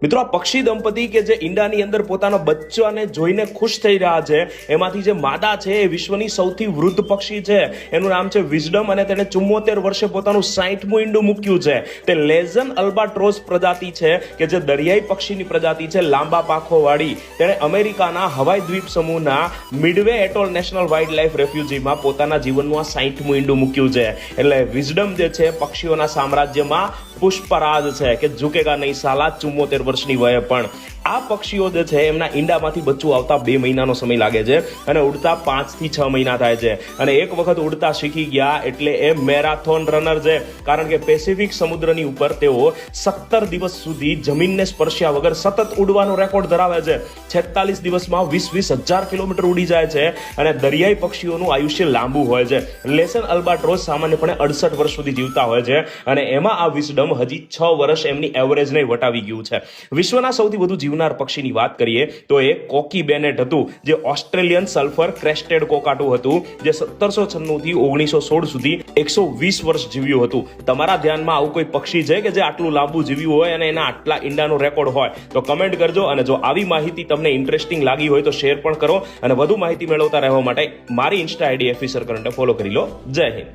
મિત્રો, આ પક્ષી દંપતી કે જે ઈંડાની અંદર પોતાના બચ્ચાને જોઈને ખુશ થઈ રહ્યા છે, એમાંથી જે માદા છે એ વિશ્વની સૌથી વૃદ્ધ પક્ષી છે. એનું નામ છે વિઝડમ અને તેને 74 વર્ષે પોતાનું 60મું ઈંડું મૂક્યું છે. તે લેઝન અલ્બાટ્રોસ પ્રજાતિ છે કે જે દરિયાઈ પક્ષીની પ્રજાતિ છે, લાંબા પાંખો વાળી. તેણે અમેરિકાના હવાઈ દ્વીપ સમૂહના મિડવે એટોલ નેશનલ વાઇલ્ડ લાઇફ રેફ્યુજીમાં પોતાના જીવનનું આ 60મું ઈંડું મૂક્યું છે. એટલે વિઝડમ જે છે પક્ષીઓના સામ્રાજ્યમાં પુષ્પરાજ છે કે ઝુકેગા નહીં સાલા 74 વર્ષની વયે પણ. આ પક્ષીઓ જે છે એમના ઈંડામાંથી બચ્ચું આવતા 2 મહિનાનો સમય લાગે છે અને ઉડતા 5 થી 6 મહિના થાય છે. અને એક વખત ઉડતા શીખી ગયા એટલે એ મેરાથોન રનર છે, કારણ કે પેસિફિક સમુદ્રની ઉપર તેઓ 17 દિવસ સુધી જમીનને સ્પર્શ્યા વગર સતત ઉડવાનો રેકોર્ડ ધરાવે છે. 46 દિવસમાં 20,000 કિલોમીટર ઉડી જાય છે અને દરિયાઈ પક્ષીઓનું આયુષ્ય લાંબુ હોય છે. લેસન અલ્બાટ્રોસ સામાન્યપણે 68 વર્ષ સુધી જીવતા હોય છે અને એમાં આ વિઝડમ હજી 6 વર્ષ એમની એવરેજને વટાવી ગયું છે. વિશ્વના સૌથી વધુ જીવનાર પક્ષીની વાત કરીએ તો એ કોકી બેનેટ હતું, જે ઓસ્ટ્રેલિયન સલ્ફર ક્રેસ્ટેડ કોકાટુ હતું, જે 1796 થી 1916 સુધી 120 વર્ષ જીવ્યું હતું. તમારા ધ્યાનમાં આવું કોઈ પક્ષી છે કે જે આટલું લાંબુ જીવ્યું હોય અને એના આટલા ઈંડાનો રેકોર્ડ હોય? તો કમેન્ટ કરજો. અને જો આવી માહિતી તમને ઇન્ટરેસ્ટિંગ લાગી હોય તો શેર પણ કરો અને વધુ માહિતી મેળવતા રહેવા માટે મારી ઇન્સ્ટા આઈડી એફિસર કરંટને ફોલો કરી લો. જય હિન્દ.